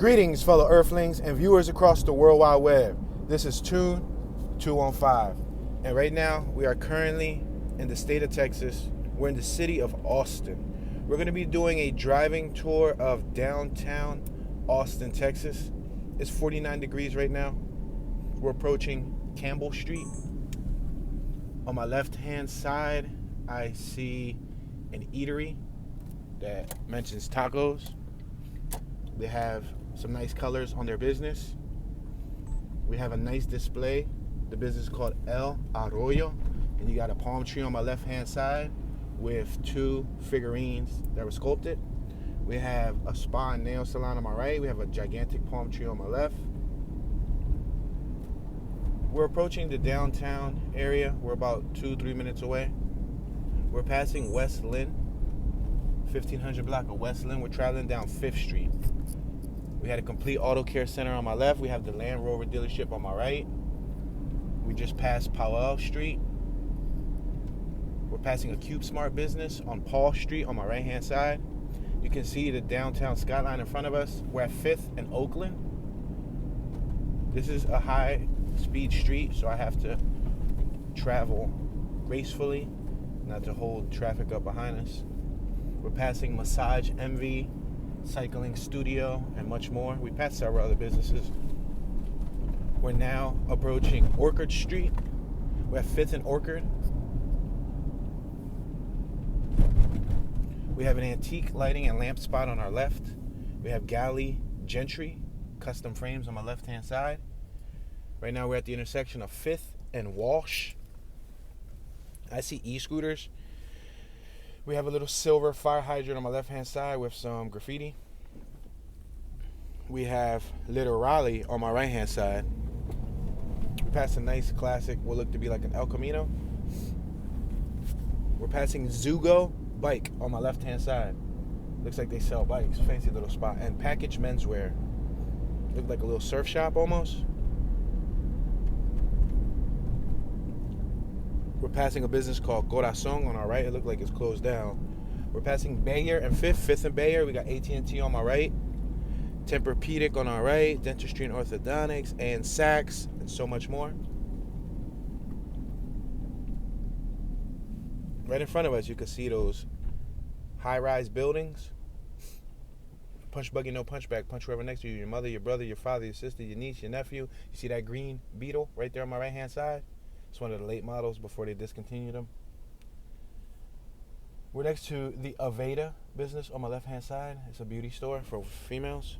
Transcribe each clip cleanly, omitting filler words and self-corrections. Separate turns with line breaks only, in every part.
Greetings, fellow Earthlings and viewers across the World Wide Web. This is Tune 215, and right now we are currently in the state of Texas. We're in the city of Austin. We're going to be doing a driving tour of downtown Austin, Texas. It's 49 degrees right now. We're approaching Campbell Street. On my left-hand side, I see an eatery that mentions tacos. They have some nice colors on their business. We have a nice display. The business is called El Arroyo, and you got a palm tree on my left-hand side with two figurines that were sculpted. We have a spa and nail salon on my right. We have a gigantic palm tree on my left. We're approaching the downtown area. We're about 2-3 minutes away. We're passing West Lynn, 1500 block of West Lynn. We're traveling down 5th Street. We had a complete auto care center on my left. We have the Land Rover dealership on my right. We just passed Powell Street. We're passing a Cube Smart business on Paul Street on my right-hand side. You can see the downtown skyline in front of us. We're at 5th and Oakland. This is a high-speed street, so I have to travel gracefully, not to hold traffic up behind us. We're passing Massage Envy, Cycling Studio, and much more. We passed several other businesses. We're now approaching Orchard Street. We're at 5th and Orchard. We have an antique lighting and lamp spot on our left. We have Galley Gentry custom frames on my left-hand side. Right now we're at the intersection of 5th and Walsh. I see e-scooters. We have a little silver fire hydrant on my left-hand side with some graffiti. We have Little Raleigh on my right-hand side. We passed a nice classic, what looked to be like an El Camino. We're passing Zugo Bike on my left-hand side. Looks like they sell bikes. Fancy little spot. And Package Menswear. Looked like a little surf shop almost. We're passing a business called Corazon on our right. It looked like it's closed down. We're passing Bayer and 5th and Bayer. We got AT&T on my right. Tempur-Pedic on our right. Dentistry and Orthodontics and Saks and so much more. Right in front of us, you can see those high-rise buildings. Punch buggy, no punchback. Punch whoever next to you. Your mother, your brother, your father, your sister, your niece, your nephew. You see that green Beetle right there on my right-hand side? It's one of the late models before they discontinued them. We're next to the Aveda business on my left-hand side. It's a beauty store for females.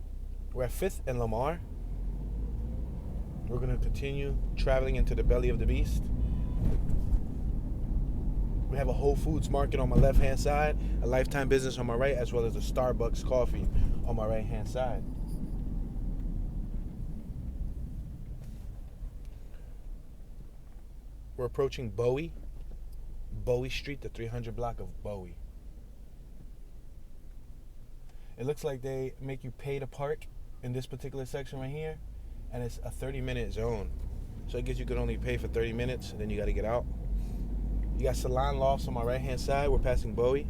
We're at 5th and Lamar. We're going to continue traveling into the belly of the beast. We have a Whole Foods market on my left-hand side, a Lifetime business on my right, as well as a Starbucks coffee on my right-hand side. We're approaching Bowie Street, the 300 block of Bowie. It looks like they make you pay to park in this particular section right here, and it's a 30-minute zone. So I guess you could only pay for 30 minutes, and then you got to get out. You got Salon Lofts on my right-hand side. We're passing Bowie.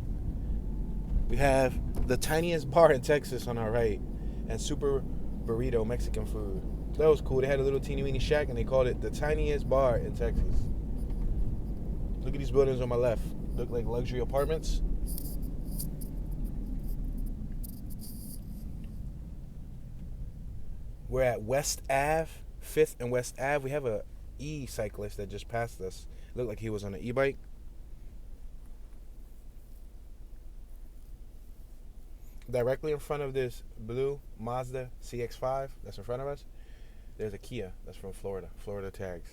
We have the tiniest bar in Texas on our right, and Super Burrito Mexican food. That was cool. They had a little teeny-weeny shack, and they called it the tiniest bar in Texas. Look at these buildings on my left. Look like luxury apartments. We're at West Ave, 5th and West Ave. We have a e-cyclist that just passed us. Looked like he was on an e-bike. Directly in front of this blue Mazda CX-5 that's in front of us, there's a Kia that's from Florida tags.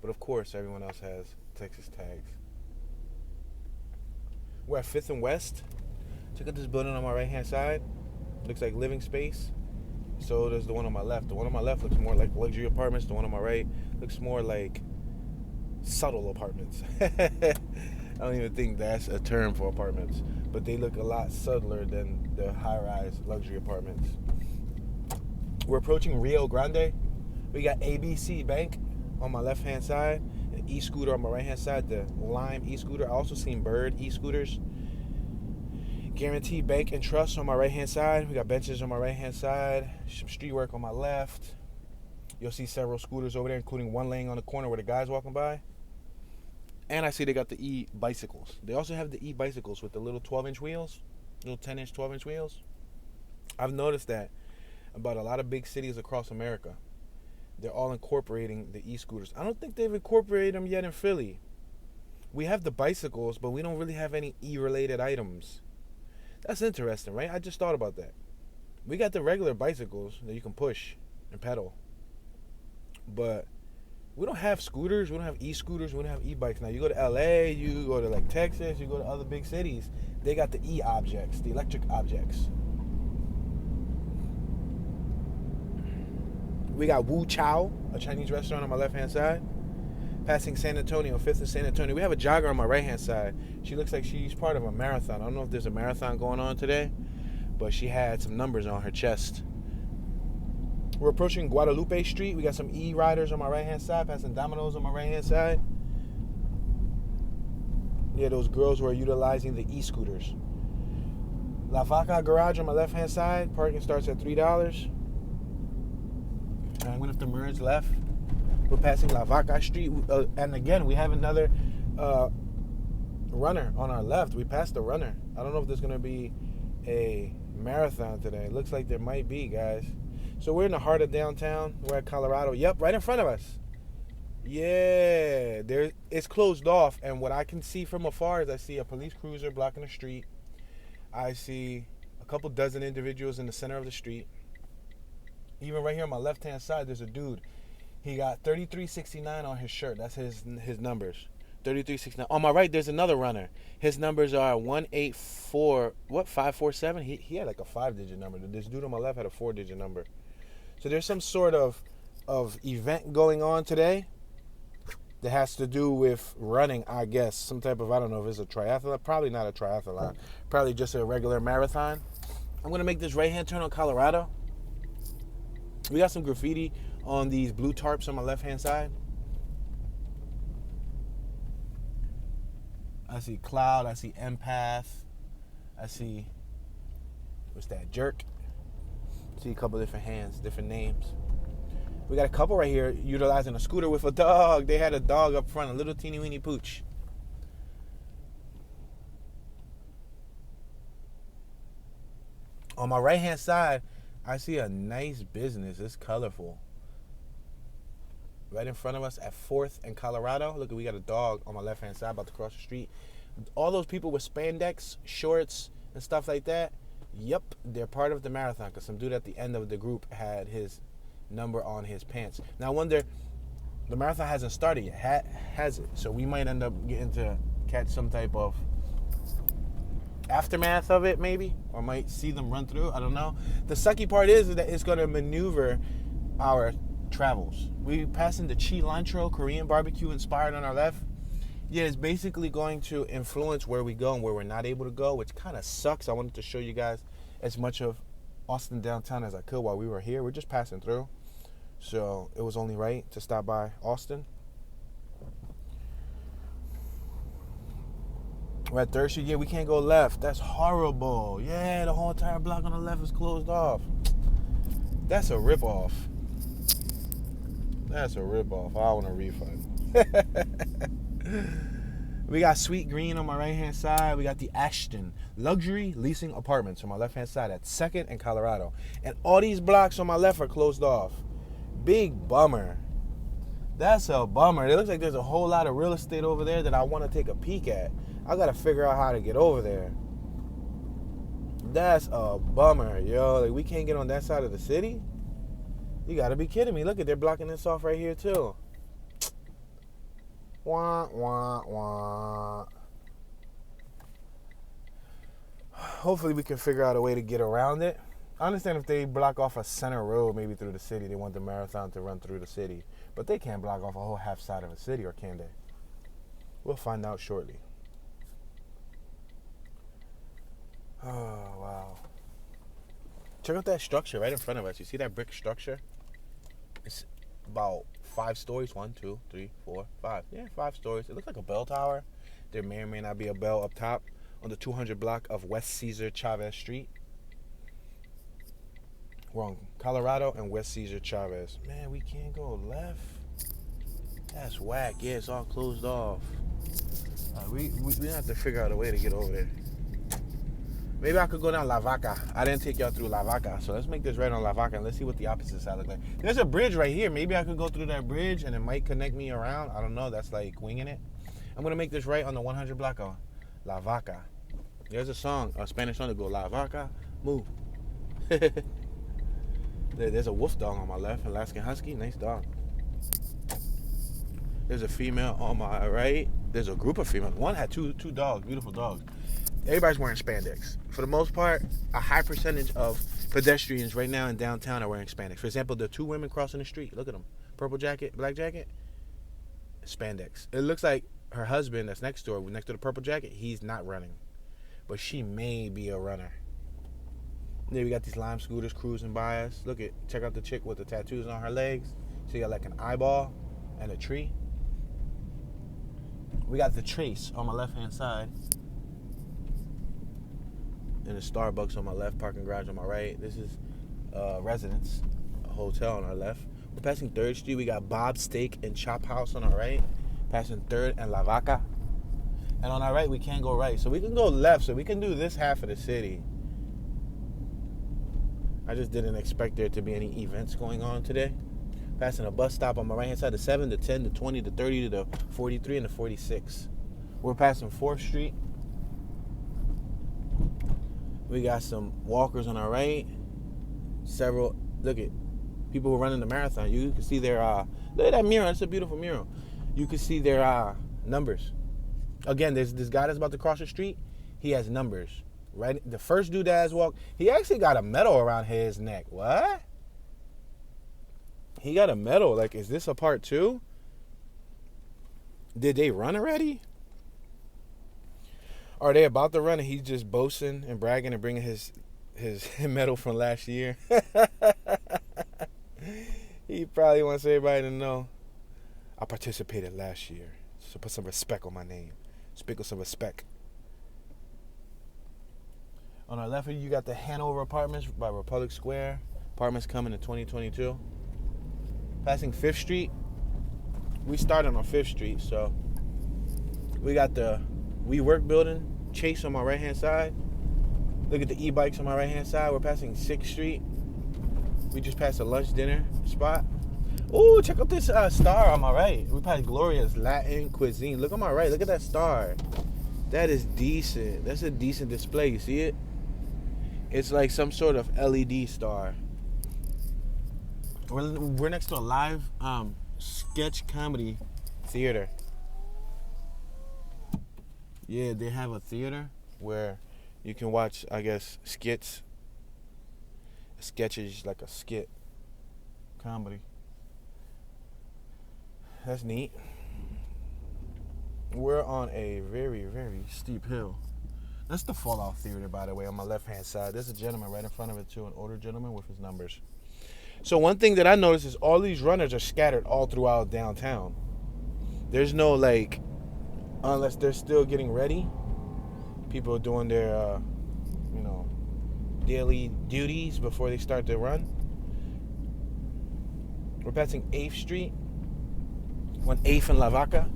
But of course, everyone else has Texas tags. We're at 5th and West. Check out this building on my right-hand side. Looks like living space. So does the one on my left. The one on my left looks more like luxury apartments. The one on my right looks more like subtle apartments. I don't even think that's a term for apartments. But they look a lot subtler than the high-rise luxury apartments. We're approaching Rio Grande. We got ABC Bank on my left-hand side, an e-scooter on my right-hand side, the Lime e-scooter. I also seen Bird e-scooters. Guaranteed Bank and Trust on my right-hand side. We got benches on my right-hand side. Some street work on my left. You'll see several scooters over there, including one laying on the corner where the guy's walking by. And I see they got the e-bicycles. They also have the e-bicycles with the little 12-inch wheels, little 10-inch, 12-inch wheels. I've noticed that about a lot of big cities across America. They're all incorporating the e-scooters. I don't think they've incorporated them yet in Philly. We have the bicycles, but we don't really have any e-related items. That's interesting, right? I just thought about that. We got the regular bicycles that you can push and pedal. But we don't have scooters. We don't have e-scooters. We don't have e-bikes. Now, you go to LA, you go to like Texas, you go to other big cities. They got the e-objects, the electric objects. We got Wu Chow, a Chinese restaurant on my left-hand side. Passing San Antonio, 5th and San Antonio. We have a jogger on my right-hand side. She looks like she's part of a marathon. I don't know if there's a marathon going on today, but she had some numbers on her chest. We're approaching Guadalupe Street. We got some e-riders on my right-hand side, passing Domino's on my right-hand side. Yeah, those girls who are utilizing the e-scooters. La Vaca Garage on my left-hand side. Parking starts at $3. I went up the merge left. We're passing La Vaca Street. And again, we have another runner on our left. We passed the runner. I don't know if there's going to be a marathon today. It looks like there might be, guys. So we're in the heart of downtown. We're at Colorado. Yep, right in front of us. Yeah, it's closed off. And what I can see from afar is I see a police cruiser blocking the street. I see a couple dozen individuals in the center of the street. Even right here on my left-hand side, there's a dude. He got 3369 on his shirt. That's his numbers. 3369. On my right, there's another runner. His numbers are 547. He had like a 5-digit number. This dude on my left had a 4-digit number. So there's some sort of event going on today that has to do with running, I guess. Some type of, I don't know if it's a triathlon. Probably not a triathlon. Probably just a regular marathon. I'm going to make this right-hand turn on Colorado. We got some graffiti on these blue tarps on my left-hand side. I see Cloud. I see Empath. I see, what's that, Jerk. I see a couple different hands, different names. We got a couple right here utilizing a scooter with a dog. They had a dog up front, a little teeny weeny pooch. On my right-hand side, I see a nice business. It's colorful. Right in front of us at 4th and Colorado. Look, we got a dog on my left-hand side about to cross the street. All those people with spandex, shorts, and stuff like that, yep, they're part of the marathon because some dude at the end of the group had his number on his pants. Now, I wonder, the marathon hasn't started yet, has it? So we might end up getting to catch some type of aftermath of it, maybe, or might see them run through. I don't know. The sucky part is that it's going to maneuver our travels. We passing the cilantro Korean barbecue inspired on our left. Yeah, it's basically going to influence where we go and where we're not able to go, which kind of sucks. I wanted to show you guys as much of Austin downtown as I could while we were here. We're just passing through, so it was only right to stop by Austin. We're at 3rd Street. Yeah, we can't go left. That's horrible. Yeah, the whole entire block on the left is closed off. That's a ripoff. That's a ripoff. I want a refund. We got Sweet Green on my right-hand side. We got the Ashton Luxury Leasing Apartments on my left-hand side at 2nd and Colorado. And all these blocks on my left are closed off. Big bummer. That's a bummer. It looks like there's a whole lot of real estate over there that I want to take a peek at. I got to figure out how to get over there. That's a bummer, yo. Like, we can't get on that side of the city? You got to be kidding me. Look at, they're blocking this off right here, too. Wah, wah, wah. Hopefully we can figure out a way to get around it. I understand if they block off a center road maybe through the city. They want the marathon to run through the city. But they can't block off a whole half side of a city, or can they? We'll find out shortly. Oh, wow. Check out that structure right in front of us. You see that brick structure? It's about 5 stories. 1, 2, 3, 4, 5. Yeah, 5 stories. It looks like a bell tower. There may or may not be a bell up top on the 200 block of West Cesar Chavez Street. We're on Colorado and West Cesar Chavez. Man, we can't go left. That's whack. Yeah, it's all closed off. We have to figure out a way to get over there. Maybe I could go down La Vaca. I didn't take y'all through La Vaca, so let's make this right on La Vaca and let's see what the opposite side looks like. There's a bridge right here. Maybe I could go through that bridge and it might connect me around. I don't know. That's like winging it. I'm going to make this right on the 100 block of La Vaca. There's a song, a Spanish song that goes, La Vaca, move. There's a wolf dog on my left, Alaskan Husky. Nice dog. There's a female on my right. There's a group of females. One had two dogs, beautiful dogs. Everybody's wearing spandex. For the most part, a high percentage of pedestrians right now in downtown are wearing spandex. For example, the two women crossing the street. Look at them. Purple jacket, black jacket, spandex. It looks like her husband that's next to her, next to the purple jacket, he's not running. But she may be a runner. Then we got these lime scooters cruising by us. Check out the chick with the tattoos on her legs. She got like an eyeball and a tree. We got the Trace on my left-hand side. And a Starbucks on my left, parking garage on my right. This is Residence, a hotel on our left. We're passing 3rd Street. We got Bob's Steak and Chop House on our right. Passing 3rd and La Vaca. And on our right, we can't go right. So we can go left, so we can do this half of the city. I just didn't expect there to be any events going on today. Passing a bus stop on my right-hand side, the 7, the 10, the 20, the 30, the 43, and the 46. We're passing 4th Street. We got some walkers on our right. Several, look at people who are running the marathon. You can see their, look at that mural. That's a beautiful mural. You can see their numbers. Again, there's this guy that's about to cross the street. He has numbers. Right, the first dude that has walked, he actually got a medal around his neck. What? He got a medal. Like, is this a part 2? Did they run already? Are they about to run and he's just boasting and bragging and bringing his medal from last year? He probably wants everybody to know I participated last year. So put some respect on my name. Speak with some respect. On our left, you got the Hanover Apartments by Republic Square. Apartments coming in 2022. Passing 5th Street. We started on 5th Street, so we got the WeWork building, Chase on my right-hand side. Look at the e-bikes on my right-hand side. We're passing 6th Street. We just passed a lunch dinner spot. Ooh, check out this star on my right. We passed Gloria's Latin Cuisine. Look on my right. Look at that star. That is decent. That's a decent display. You see it? It's like some sort of LED star. We're next to a live sketch comedy theater. Yeah, they have a theater where you can watch, I guess, skits. A sketch is like a skit comedy. That's neat. We're on a very, very steep hill. That's the Fallout Theater, by the way, on my left-hand side. There's a gentleman right in front of it, too, an older gentleman with his numbers. So one thing that I noticed is all these runners are scattered all throughout downtown. There's no, like, unless they're still getting ready, people are doing their, daily duties before they start their run. We're passing 8th Street, 8th and La Vaca.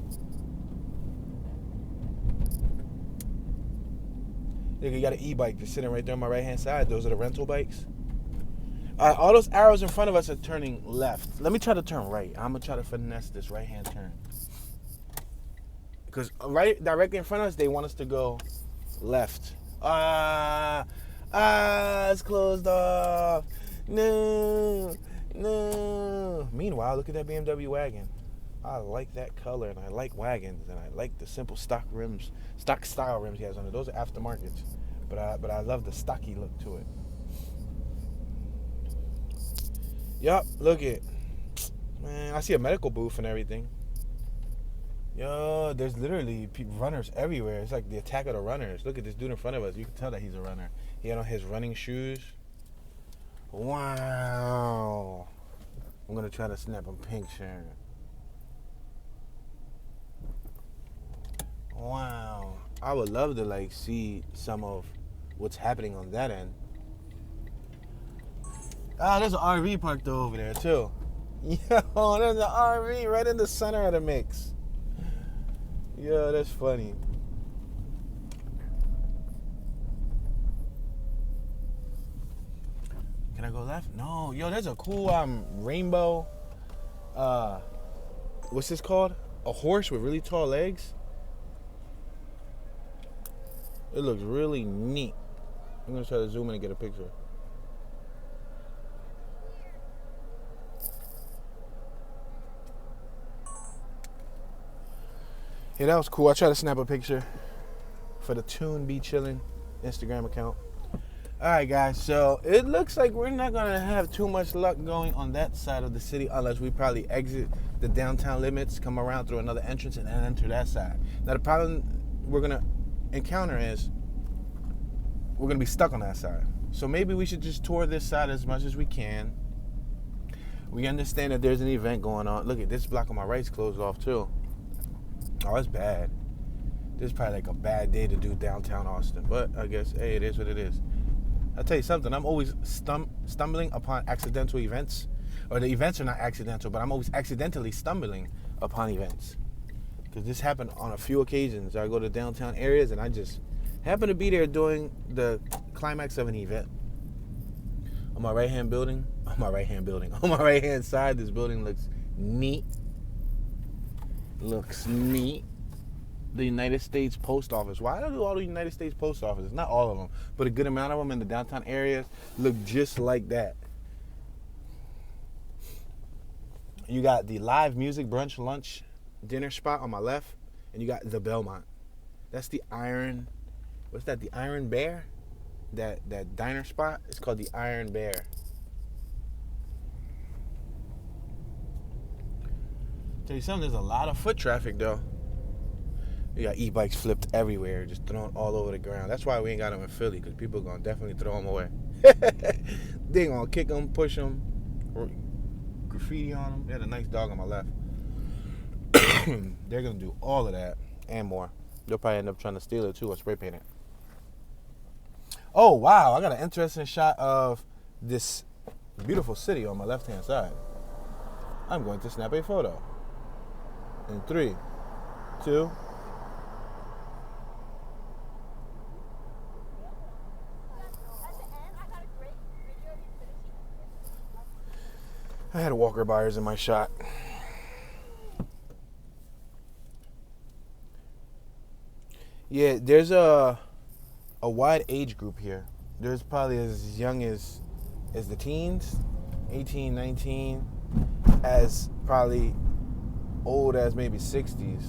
You got an e-bike just sitting right there on my right-hand side. Those are the rental bikes. All those arrows in front of us are turning left. Let me try to turn right. I'm going to try to finesse this right-hand turn. Because right directly in front of us, they want us to go left. It's closed off. No. Meanwhile, look at that BMW wagon. I like that color, and I like wagons, and I like the simple stock style rims he has on it. Those are aftermarkets, but I love the stocky look to it. Yup, look it, man. I see a medical booth and everything. Yo, there's literally runners everywhere. It's like the attack of the runners. Look at this dude in front of us. You can tell that he's a runner. He had on his running shoes. Wow. I'm gonna try to snap a pink shirt. Wow. I would love to like see some of what's happening on that end. Ah, there's an RV park though over there too. Yo, there's an RV right in the center of the mix. Yo, that's funny. Can I go left? No. Yo, there's a cool rainbow. What's this called? A horse with really tall legs. It looks really neat. I'm gonna try to zoom in and get a picture. Yeah, that was cool. I tried to snap a picture for the Tune Be Chillin' Instagram account. Alright guys, so it looks like we're not gonna have too much luck going on that side of the city unless we probably exit the downtown limits, come around through another entrance and then enter that side. Now the problem we're gonna encounter is we're gonna be stuck on that side. So maybe we should just tour this side as much as we can. We understand that there's an event going on. Look at this block on my right's closed off too. Oh, that's bad. This is probably like a bad day to do downtown Austin, but I guess, hey, it is what it is. I'll tell you something, I'm always stumbling upon accidental events. Or the events are not accidental, but I'm always accidentally stumbling upon events. Because this happened on a few occasions. I go to downtown areas and I just happen to be there during the climax of an event. On my right-hand side, this building looks neat. The United States Post Office. Why do all the United States Post Offices? Not all of them, but a good amount of them in the downtown areas look just like that. You got the live music, brunch, lunch, dinner spot on my left, and you got the Belmont. That's the Iron, what's that, the Iron Bear? That diner spot? It's called the Iron Bear. Tell you something, there's a lot of foot traffic though. You got e-bikes flipped everywhere, just thrown all over the ground. That's why we ain't got them in Philly, because people are going to definitely throw them away. They going to kick them, push them, graffiti on them. They had a nice dog on my left. They're going to do all of that and more. They'll probably end up trying to steal it too or spray paint it. Oh, wow. I got an interesting shot of this beautiful city on my left-hand side. I'm going to snap a photo. In 3, 2... I had Walker Byers in my shot. Yeah, there's a wide age group here. There's probably as young as the teens, 18, 19, as probably old as maybe 60s.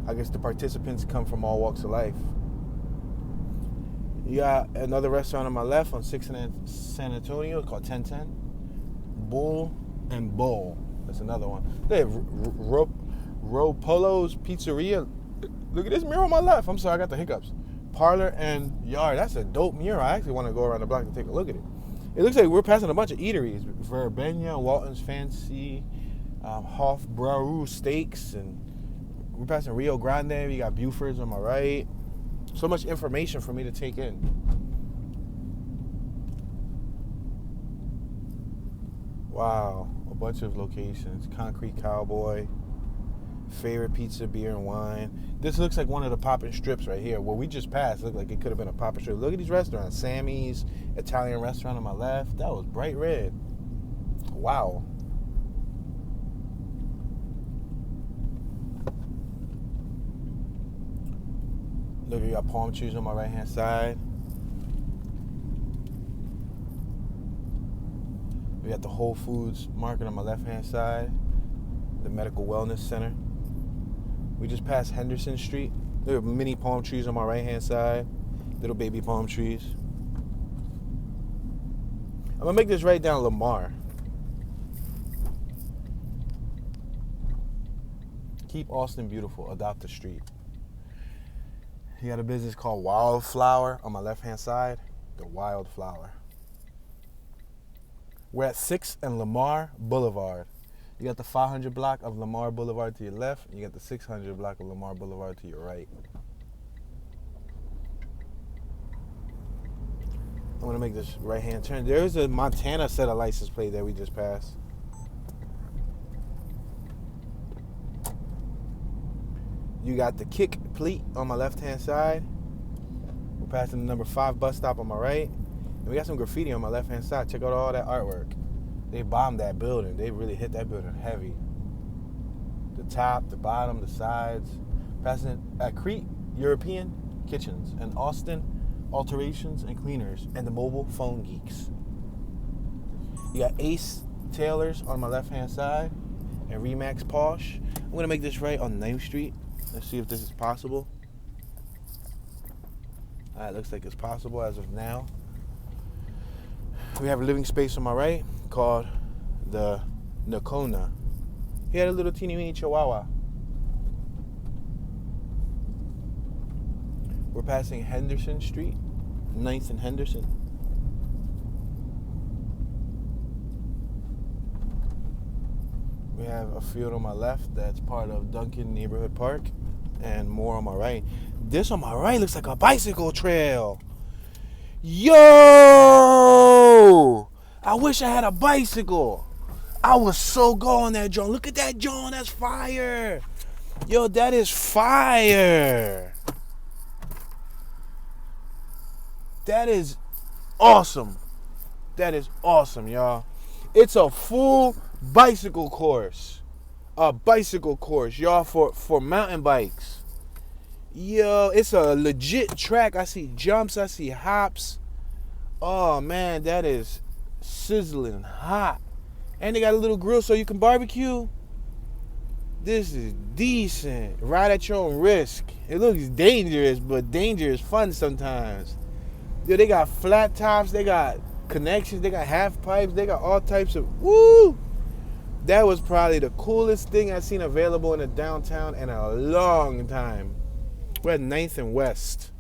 I guess the participants come from all walks of life. You got another restaurant on my left on 6th and San Antonio called 1010. Bull and Bowl. That's another one. They have Ropolo's Pizzeria. Look at this mural on my left. I'm sorry, I got the hiccups. Parlor and Yard. That's a dope mural. I actually want to go around the block to take a look at it. It looks like we're passing a bunch of eateries. Verbena, Walton's Fancy, Hofbrau Steaks, and we're passing Rio Grande. We got Buford's on my right. So much information for me to take in. Wow, a bunch of locations. Concrete Cowboy, Favorite Pizza, Beer and Wine. This looks like one of the poppin' strips right here. Where we just passed, looked like it could have been a poppin' strip. Look at these restaurants. Sammy's, Italian restaurant on my left. That was bright red. Wow. Look, you got palm trees on my right-hand side. We got the Whole Foods Market on my left-hand side. The Medical Wellness Center. We just passed Henderson Street. There are mini palm trees on my right-hand side. Little baby palm trees. I'm going to make this right down Lamar. Keep Austin beautiful. Adopt a street. You got a business called Wildflower on my left-hand side. The Wildflower. We're at 6th and Lamar Boulevard. You got the 500 block of Lamar Boulevard to your left, and you got the 600 block of Lamar Boulevard to your right. I'm gonna make this right-hand turn. There's a Montana set of license plate that we just passed. You got the kick plate on my left-hand side. We're passing the number 5 bus stop on my right. And we got some graffiti on my left-hand side. Check out all that artwork. They bombed that building. They really hit that building heavy. The top, the bottom, the sides. Passing at Crete, European Kitchens, and Austin, Alterations and Cleaners, and the Mobile Phone Geeks. You got Ace Tailors on my left-hand side, and Remax Posh. I'm gonna make this right on 9th Street. Let's see if this is possible. All right, looks like it's possible as of now. We have a living space on my right called the Nakona. He had a little teeny weeny chihuahua. We're passing Henderson Street, 9th and Henderson. We have a field on my left that's part of Duncan Neighborhood Park, and more on my right. This on my right looks like a bicycle trail. Yo! I wish I had a bicycle. I was so going that joint. Look at that joint. That's fire. Yo, that is fire. That is awesome. That is awesome, y'all. It's a full bicycle course. A bicycle course, y'all, for mountain bikes. Yo, it's a legit track. I see jumps. I see hops. Oh, man, that is sizzling hot. And they got a little grill so you can barbecue. This is decent. Ride at your own risk. It looks dangerous, but danger is fun sometimes. Yo, they got flat tops. They got connections. They got half pipes. They got all types of... Woo! That was probably the coolest thing I've seen available in the downtown in a long time. We're at 9th and West.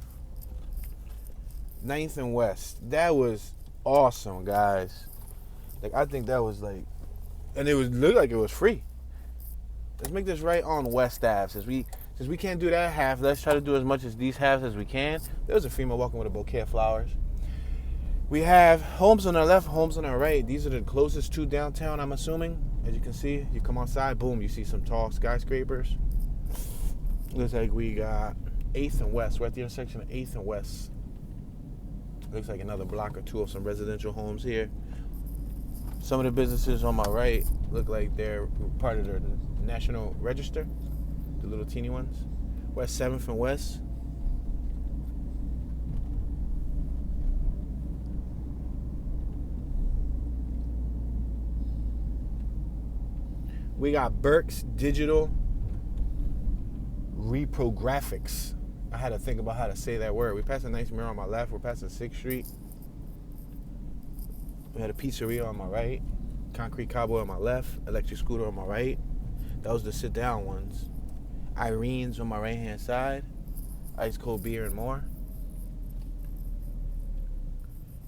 9th and West. That was awesome, guys. Like, I think that was like... And it looked like it was free. Let's make this right on West Ave. Since we can't do that half, let's try to do as much as these halves as we can. There's a female walking with a bouquet of flowers. We have homes on our left, homes on our right. These are the closest to downtown, I'm assuming. As you can see, you come outside, boom, you see some tall skyscrapers. Looks like we got 8th and West. We're at the intersection of 8th and West. Looks like another block or two of some residential homes here. Some of the businesses on my right look like they're part of the National Register, the little teeny ones. We're at 7th and West. We got Burke's Digital Reprographics. I had to think about how to say that word. We passed a nice mirror on my left. We're passing 6th Street. We had a pizzeria on my right. Concrete Cowboy on my left. Electric scooter on my right. That was the sit-down ones. Irene's on my right-hand side. Ice cold beer and more.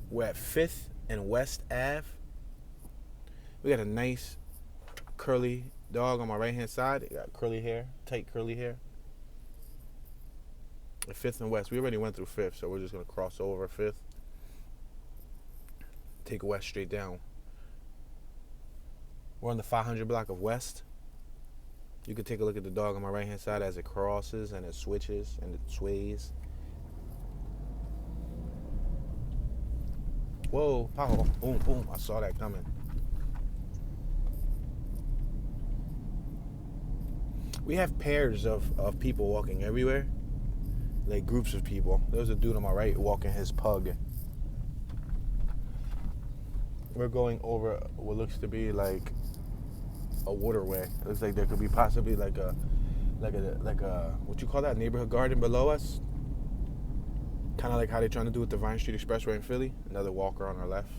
We're at 5th and West Ave. We got a nice curly dog on my right-hand side. It got curly hair, tight curly hair. At 5th and West. We already went through 5th, so we're just going to cross over 5th. Take West straight down. We're on the 500 block of West. You can take a look at the dog on my right-hand side as it crosses and it switches and it sways. Whoa, pow, boom, boom. I saw that coming. We have pairs of people walking everywhere. Like groups of people. There's a dude on my right walking his pug. We're going over what looks to be like a waterway. It looks like there could be possibly like a what you call that, neighborhood garden below us. Kind of like how they're trying to do with the Vine Street Expressway in Philly. Another walker on our left,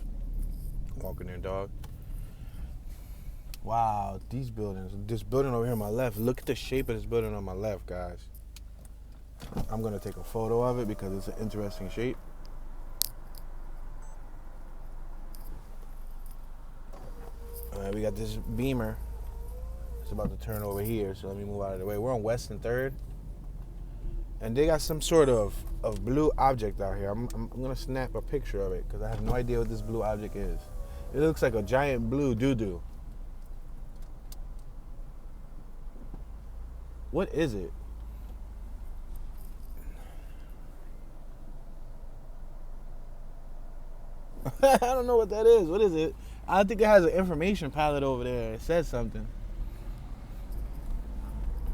walking their dog. Wow, these buildings. This building over here on my left. Look at the shape of this building on my left, guys. I'm gonna take a photo of it because it's an interesting shape. All right, we got this Beamer. It's about to turn over here, so let me move out of the way. We're on West and 3rd. And they got some sort of blue object out here. I'm going to snap a picture of it because I have no idea what this blue object is. It looks like a giant blue doo-doo. What is it? I don't know what that is. What is it? I think it has an information palette over there. It says something.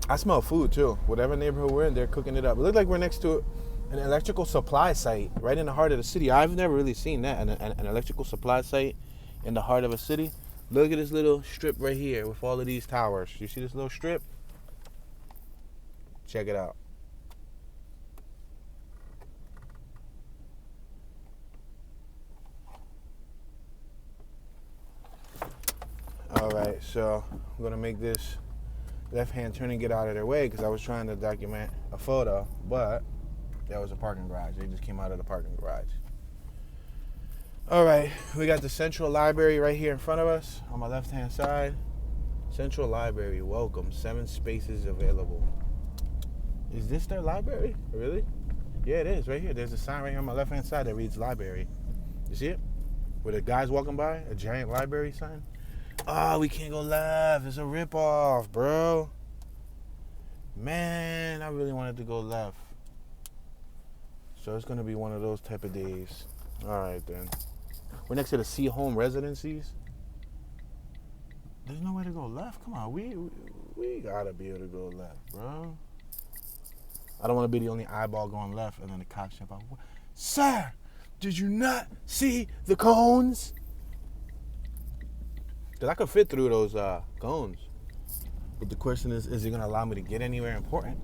I smell food too. Whatever neighborhood we're in, they're cooking it up. It looks like we're next to an electrical supply site right in the heart of the city. I've never really seen that, an electrical supply site in the heart of a city. Look at this little strip right here with all of these towers. You see this little strip? Check it out. All right, so I'm gonna make this left-hand turn and get out of their way because I was trying to document a photo, but that was a parking garage. They just came out of the parking garage. All right, we got the Central Library right here in front of us on my left-hand side. Central Library, welcome. 7 spaces available. Is this their library? Really? Yeah, it is right here. There's a sign right here on my left-hand side that reads library. You see it? Where the guy's walking by, a giant library sign. Oh, we can't go left. It's a ripoff, bro. Man, I really wanted to go left. So it's going to be one of those type of days. All right, then. We're next to the C Home Residencies. There's no way to go left. Come on, we got to be able to go left, bro. I don't want to be the only eyeball going left, and then the cops jump out. Sir, did you not see the cones? Because I could fit through those cones. But the question is it going to allow me to get anywhere important?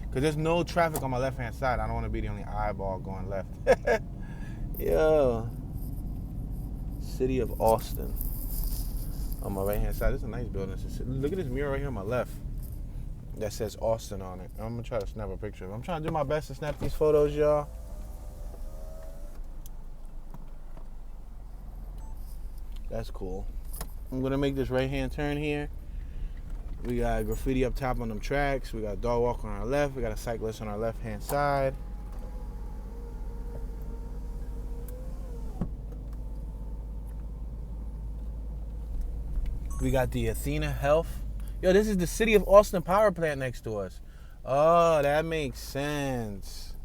Because there's no traffic on my left-hand side. I don't want to be the only eyeball going left. Yo. City of Austin. On my right-hand side. This is a nice building. Look at this mirror right here on my left. That says Austin on it. I'm going to try to snap a picture of it. I'm trying to do my best to snap these photos, y'all. That's cool. I'm going to make this right-hand turn here. We got graffiti up top on them tracks. We got a dog walk on our left. We got a cyclist on our left-hand side. We got the Athena Health. Yo, this is the City of Austin power plant next to us. Oh, that makes sense.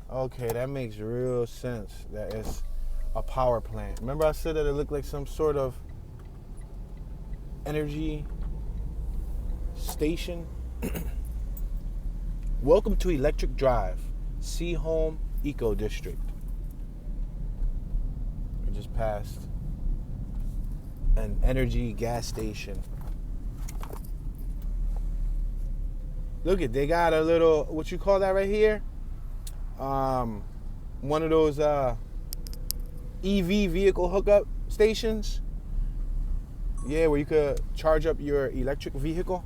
Okay, that makes real sense. That is a power plant. Remember I said that it looked like some sort of energy station? Welcome to Electric Drive, C Home Eco District. We just passed an energy gas station. Look at, they got a little, what you call that right here? One of those EV vehicle hookup stations. Yeah, where you could charge up your electric vehicle.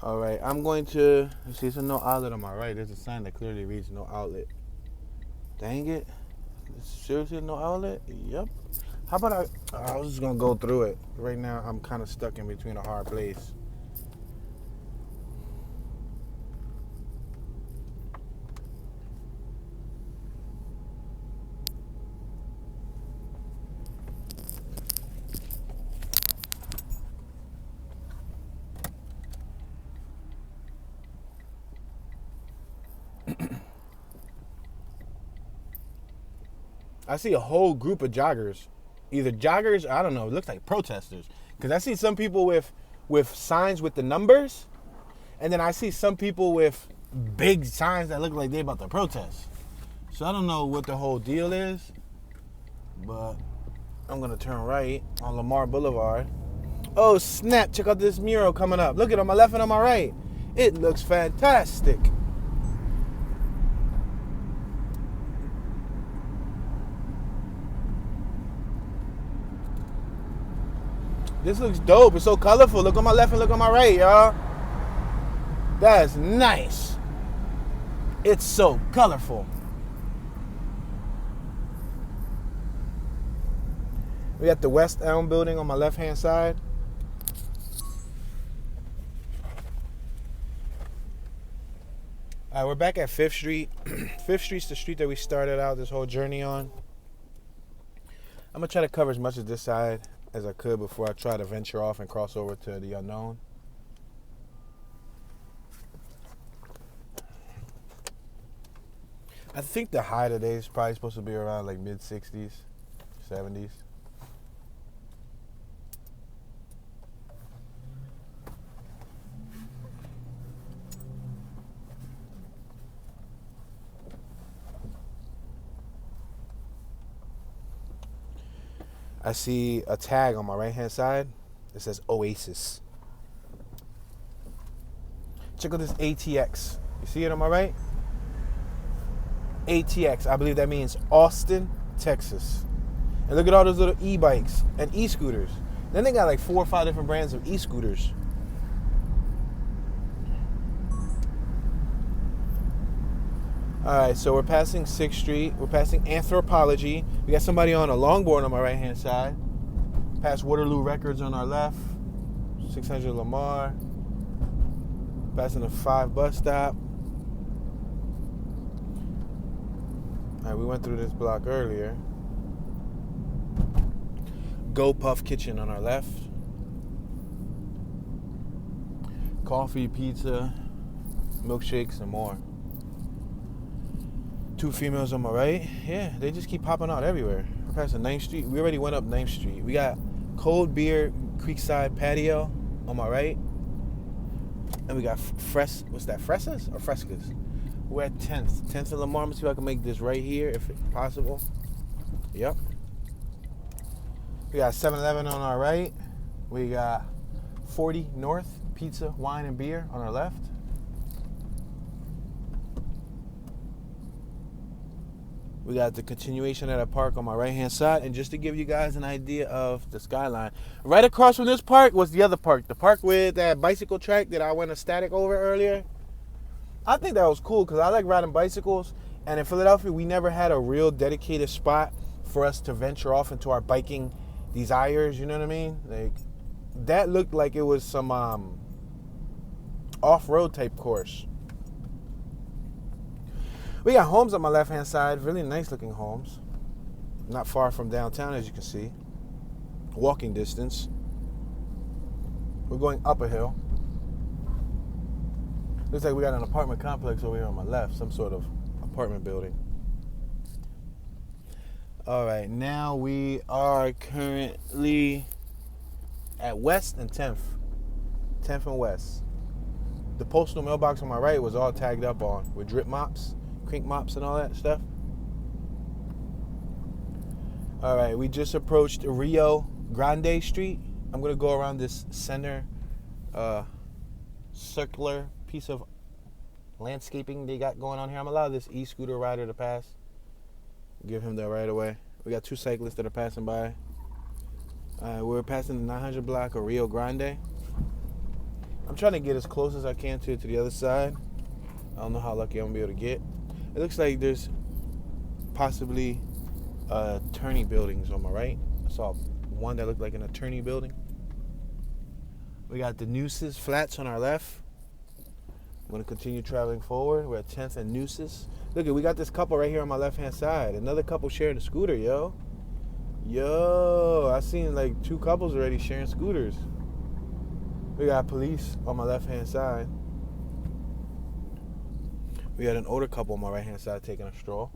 All right, I'm going to, let's see, there's a no outlet on my right. There's a sign that clearly reads no outlet. Dang it. Seriously, no outlet? Yep. How about I was just going to go through it. Right now, I'm kind of stuck in between a hard place. I see a whole group of joggers. Either joggers, I don't know, it looks like protesters. Because I see some people with signs with the numbers, and then I see some people with big signs that look like they're about to protest. So I don't know what the whole deal is, but I'm going to turn right on Lamar Boulevard. Oh, snap, check out this mural coming up. Look at it on my left and on my right. It looks fantastic. This looks dope. It's so colorful. Look on my left and look on my right, y'all. That's nice. It's so colorful. We got the West Elm building on my left-hand side. All right, we're back at 5th Street. 5th Street's the street that we started out this whole journey on. I'm going to try to cover as much of this side as I could before I try to venture off and cross over to the unknown. I think the high today is probably supposed to be around like mid-60s, 70s. I see a tag on my right-hand side. It says Oasis. Check out this ATX. You see it on my right? ATX. I believe that means Austin, Texas. And look at all those little e-bikes and e-scooters. Then they got like 4 or 5 different brands of e-scooters. All right, so we're passing 6th Street. We're passing Anthropology. We got somebody on a longboard on my right-hand side. Past Waterloo Records on our left. 600 Lamar. Passing the 5 bus stop. All right, we went through this block earlier. Go Puff Kitchen on our left. Coffee, pizza, milkshakes, and more. 2 females on my right. Yeah, they just keep popping out everywhere. We're passing 9th Street. We already went up 9th Street. We got Cold Beer Creekside Patio on my right. And we got what's that, Fresas or Frescas? We're at 10th. 10th and Lamar. I'm going to see if I can make this right here if possible. Yep. We got 7-Eleven on our right. We got 40 North Pizza, Wine, and Beer on our left. We got the continuation of that park on my right-hand side. And just to give you guys an idea of the skyline, right across from this park was the other park. The park with that bicycle track that I went ecstatic over earlier. I think that was cool because I like riding bicycles. And in Philadelphia, we never had a real dedicated spot for us to venture off into our biking desires. You know what I mean? Like, that looked like it was some off-road type course. We got homes on my left-hand side, really nice-looking homes. Not far from downtown, as you can see. Walking distance. We're going up a hill. Looks like we got an apartment complex over here on my left, some sort of apartment building. All right, now we are currently at West and 10th. 10th and West. The postal mailbox on my right was all tagged up on with drip mops. Crink mops and all that stuff. All right, we just approached Rio Grande Street. I'm gonna go around this center circular piece of landscaping they got going on here. I'm gonna allow this e-scooter rider to pass. Give him the right of way. We got 2 cyclists that are passing by. We're passing the 900 block of Rio Grande. I'm trying to get as close as I can to the other side. I don't know how lucky I'm gonna be able to get. It looks like there's possibly attorney buildings on my right. I saw one that looked like an attorney building. We got the Nooses Flats on our left. I'm going to continue traveling forward. We're at 10th and Nooses. Look, we got this couple right here on my left-hand side. Another couple sharing a scooter, yo. Yo, I seen like 2 couples already sharing scooters. We got police on my left-hand side. We got an older couple on my right-hand side taking a stroll.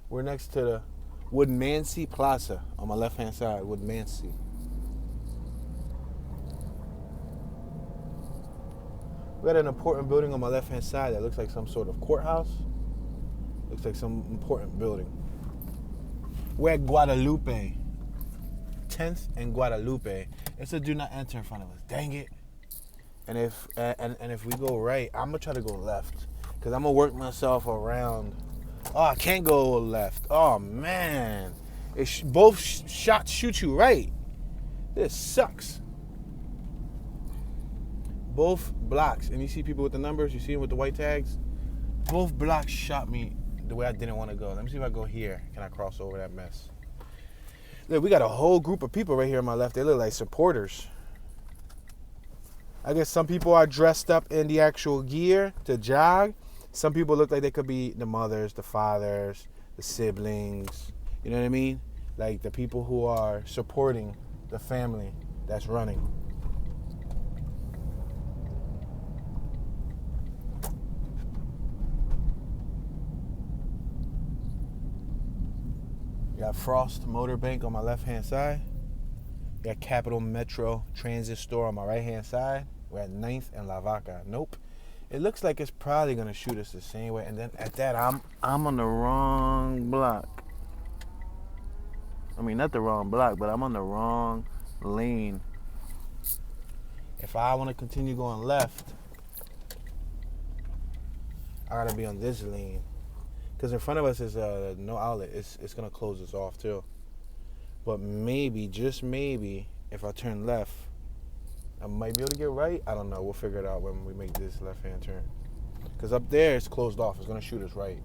We're next to the Woodmansee Plaza on my left-hand side, Woodmansee. We got an important building on my left-hand side that looks like some sort of courthouse. Looks like some important building. We're at Guadalupe. 10th and Guadalupe. It's a do not enter in front of us. Dang it. And if we go right, I'm going to try to go left. Because I'm going to work myself around. Oh, I can't go left. Oh, man. Both shots shoot you right. This sucks. Both blocks. And you see people with the numbers? You see them with the white tags? Both blocks shot me the way I didn't want to go. Let me see if I go here. Can I cross over that mess? Look, we got a whole group of people right here on my left. They look like supporters. I guess some people are dressed up in the actual gear to jog. Some people look like they could be the mothers, the fathers, the siblings. You know what I mean? Like the people who are supporting the family that's running. You got Frost Motor Bank on my left-hand side. You got Capital Metro Transit Store on my right-hand side. We're at 9th and La Vaca. Nope. It looks like it's probably going to shoot us the same way. And then at that, I'm on the wrong block. I mean, not the wrong block, but I'm on the wrong lane. If I want to continue going left, I got to be on this lane. Because in front of us is no outlet. It's going to close us off too. But maybe, just maybe, if I turn left, I might be able to get right. I don't know. We'll figure it out when we make this left-hand turn. Because up there, it's closed off. It's going to shoot us right.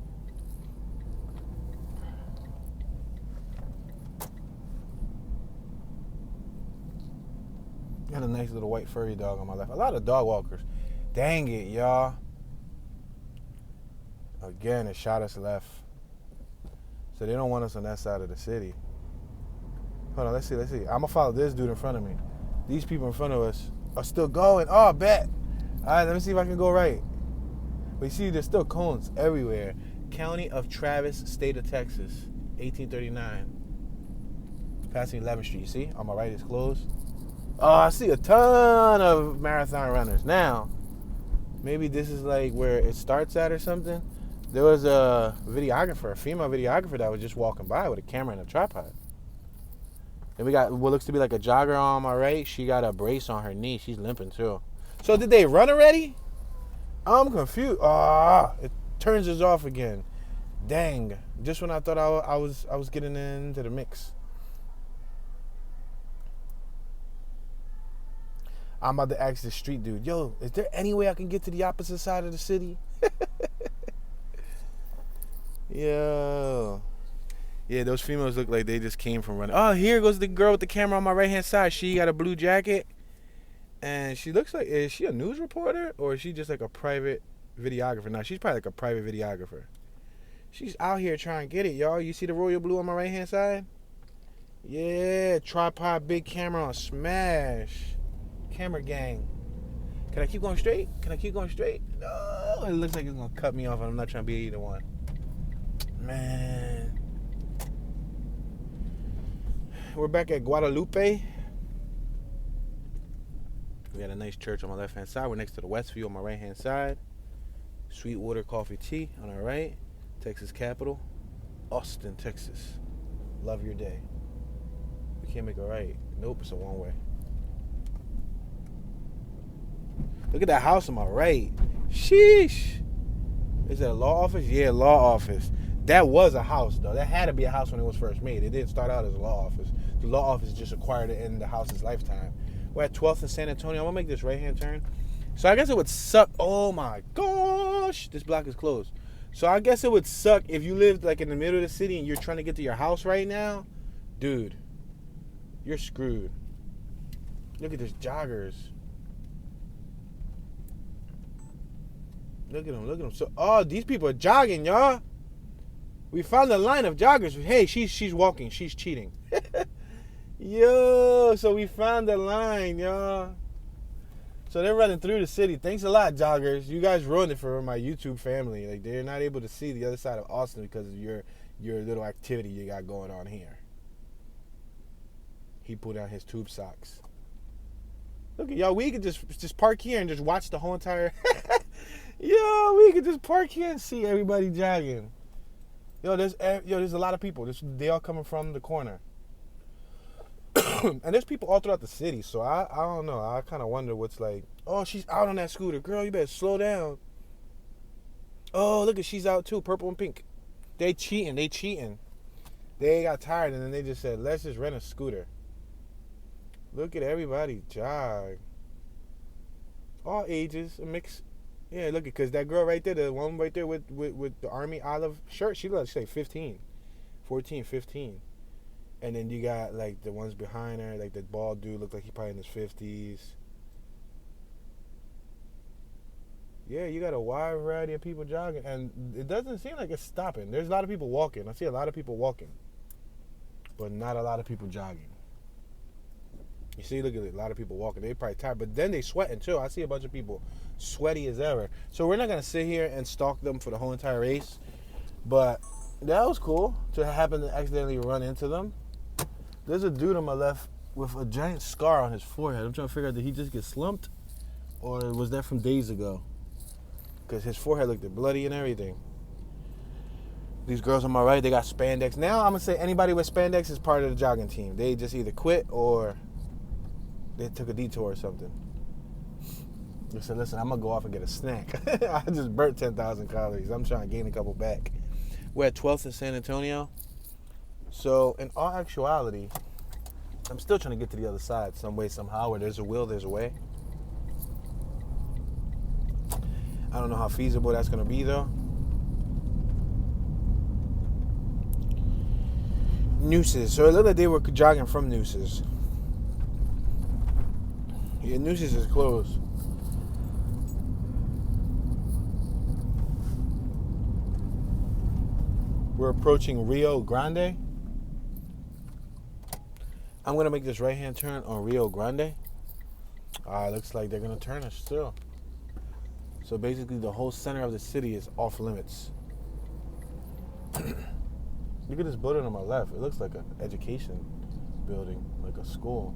Got a nice little white furry dog on my left. A lot of dog walkers. Dang it, y'all. Again, it shot us left. So they don't want us on that side of the city. Hold on, let's see. I'm going to follow this dude in front of me. These people in front of us are still going. Oh, bet. All right, let me see if I can go right. But you see, there's still cones everywhere. County of Travis, State of Texas, 1839. Passing 11th Street, you see? On my right, it's closed. Oh, I see a ton of marathon runners. Now, maybe this is like where it starts at or something. There was a videographer, a female videographer that was just walking by with a camera and a tripod. And we got what looks to be like a jogger on my right. She got a brace on her knee. She's limping too. So did they run already? I'm confused. It turns us off again. Dang. Just when I thought I was getting into the mix. I'm about to ask the street dude, yo, is there any way I can get to the opposite side of the city? Yo. Yeah, those females look like they just came from running. Oh, here goes the girl with the camera on my right-hand side. She got a blue jacket. And she looks like, is she a news reporter? Or is she just like a private videographer? No, she's probably like a private videographer. She's out here trying to get it, y'all. You see the royal blue on my right-hand side? Yeah, tripod, big camera on smash. Camera gang. Can I keep going straight? No, it looks like it's going to cut me off, and I'm not trying to be either one. Man. We're back at Guadalupe. We got a nice church on my left-hand side. We're next to the Westview on my right-hand side. Sweetwater Coffee Tea on our right. Texas capital. Austin, Texas. Love your day. We can't make a right. Nope, it's a one-way. Look at that house on my right. Sheesh. Is that a law office? Yeah, law office. That was a house, though. That had to be a house when it was first made. It didn't start out as a law office. The law office just acquired it in the house's lifetime. We're at 12th and San Antonio. I'm going to make this right-hand turn. So I guess it would suck. Oh, my gosh. This block is closed. So I guess it would suck if you lived, like, in the middle of the city and you're trying to get to your house right now. Dude, you're screwed. Look at this joggers. Look at them. So, these people are jogging, y'all. We found a line of joggers. Hey, she's walking. She's cheating. Yo, so we found the line, y'all. So they're running through the city. Thanks a lot, joggers. You guys ruined it for my YouTube family. Like, they're not able to see the other side of Austin because of your little activity you got going on here. He pulled down his tube socks. Look at y'all. We could just park here and just watch the whole entire... Yo, we could just park here and see everybody jogging. Yo, there's a lot of people. They all coming from the corner. And there's people all throughout the city, so I don't know. I kind of wonder what's like, oh, she's out on that scooter. Girl, you better slow down. Oh, look, she's out too, purple and pink. They cheating. They got tired, and then they just said, let's just rent a scooter. Look at everybody jog. All ages, a mix. Yeah, look, because that girl right there, the one right there with the Army olive shirt, she looks like 15. 14, 15. And then you got like the ones behind her, like the bald dude looked like he probably in his 50s. Yeah, you got a wide variety of people jogging, and it doesn't seem like it's stopping. There's a lot of people walking. I see a lot of people walking, but not a lot of people jogging. You see, look at it, a lot of people walking. They probably tired, but then they sweating too. I see a bunch of people sweaty as ever. So we're not gonna sit here and stalk them for the whole entire race, but that was cool to happen to accidentally run into them. There's a dude on my left with a giant scar on his forehead. I'm trying to figure out, did he just get slumped, or was that from days ago? Because his forehead looked bloody and everything. These girls on my right, they got spandex. Now I'm gonna say anybody with spandex is part of the jogging team. They just either quit or they took a detour or something. They said, listen, I'm going to go off and get a snack. I just burnt 10,000 calories. I'm trying to gain a couple back. We're at 12th in San Antonio. So, in all actuality, I'm still trying to get to the other side some way, somehow. Where there's a will, there's a way. I don't know how feasible that's going to be, though. Nooses. So, it looked like they were jogging from Nooses. Yeah, Nooses is closed. We're approaching Rio Grande. I'm going to make this right-hand turn on Rio Grande. Looks like they're going to turn us still. So basically the whole center of the city is off limits. Look at this building on my left. It looks like an education building, like a school.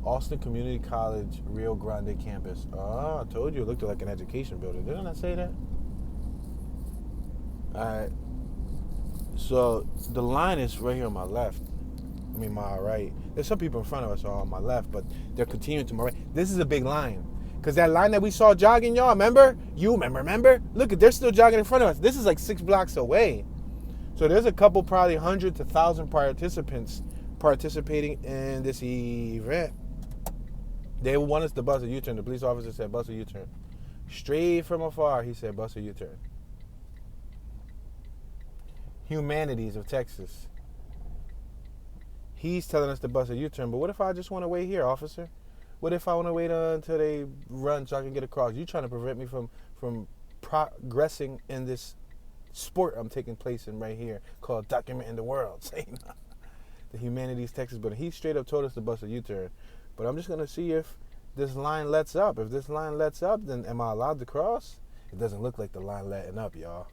Austin Community College, Rio Grande campus. Oh, I told you it looked like an education building. Didn't I say that? Alright. So, the line is right here on my left. I mean, my right. There's some people in front of us on my left, but they're continuing to my right. This is a big line. Because that line that we saw jogging, y'all, remember? You remember? Look, they're still jogging in front of us. This is like 6 blocks away. So, there's a couple, probably 100 to 1,000 participants participating in this event. They want us to bust a U-turn. The police officer said, bust a U-turn. Straight from afar, he said, bust a U-turn. Humanities of Texas. He's telling us to bust a U-turn, but what if I just want to wait here, officer? What if I want to wait until they run so I can get across? You trying to prevent me from progressing in this sport I'm taking place in right here called Documenting the World. The Humanities Texas building. He straight up told us to bust a U-turn. But I'm just going to see if this line lets up. If this line lets up, then am I allowed to cross? It doesn't look like the line letting up, y'all.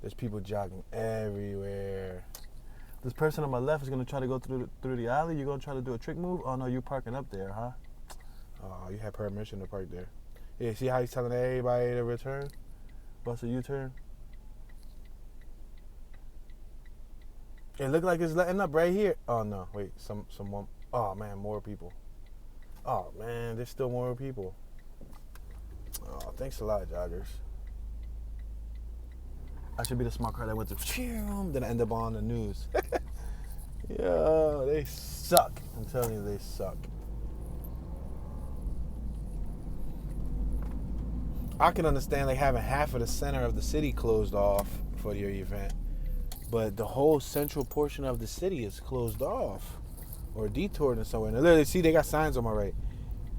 There's people jogging everywhere. This person on my left is going to try to go through the alley. You're going to try to do a trick move? Oh, no, you're parking up there, huh? Oh, you had permission to park there. Yeah, see how he's telling everybody to return? Bust a U-turn? It looked like it's letting up right here. Oh, no, wait, someone. Oh, man, more people. Oh, man, there's still more people. Oh, thanks a lot, joggers. I should be the smart car that went to then I end up on the news. Yeah, they suck. I'm telling you, they suck. I can understand like having half of the center of the city closed off for your event, but the whole central portion of the city is closed off. Or detoured in somewhere. And literally, see, they got signs on my right.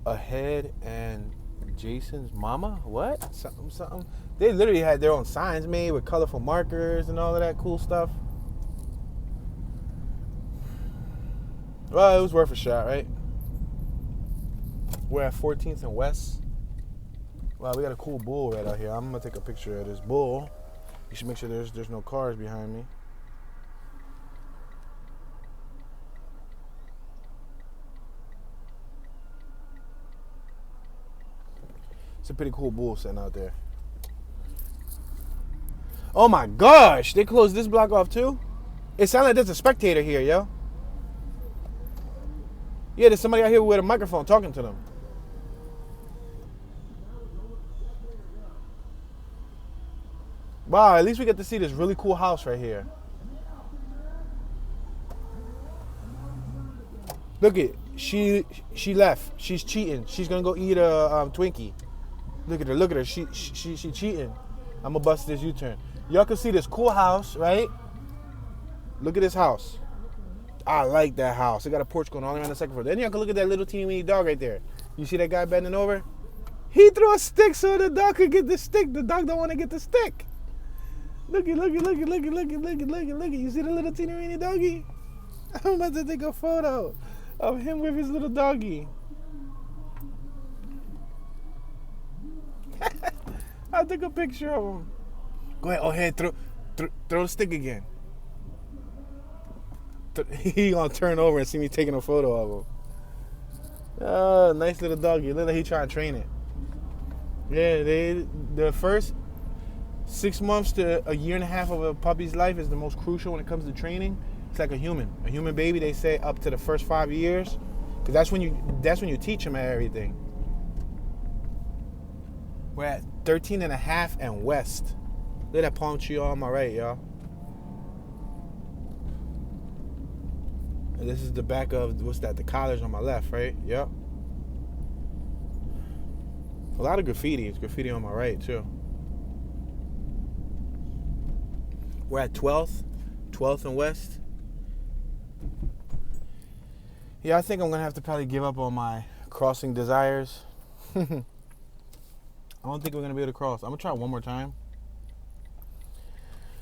Ahead and Jason's mama? What? Something. They literally had their own signs made with colorful markers and all of that cool stuff. Well, it was worth a shot, right? We're at 14th and West. Wow, we got a cool bull right out here. I'm going to take a picture of this bull. You should make sure there's no cars behind me. It's a pretty cool bull sitting out there. Oh my gosh, they closed this block off too? It sounds like there's a spectator here, yo. Yeah, there's somebody out here with a microphone talking to them. Wow, at least we get to see this really cool house right here. Look it, she left. She's cheating. She's gonna go eat a Twinkie. Look at her. She cheating. I'm gonna bust this U-turn. Y'all can see this cool house, right? Look at this house. I like that house. It got a porch going all around the second floor. Then y'all can look at that little teeny weeny dog right there. You see that guy bending over? He threw a stick so the dog could get the stick. The dog don't want to get the stick. Look at. You see the little teeny weeny doggy? I'm about to take a photo of him with his little doggy. I took a picture of him. Go ahead. Oh, hey, throw the stick again. He gonna turn over and see me taking a photo of him. Oh, nice little doggy. Look like he trying to train it. Yeah, the first 6 months to a year and a half of a puppy's life is the most crucial when it comes to training. It's like a human baby. They say up to the first 5 years, because that's when you teach them everything. We're at 13 and a half and west. Look at that palm tree on my right, y'all. And this is the back of, what's that? The college on my left, right? Yep. A lot of graffiti. It's graffiti on my right, too. We're at 12th and west. Yeah, I think I'm going to have to probably give up on my crossing desires. I don't think we're going to be able to cross. I'm going to try one more time.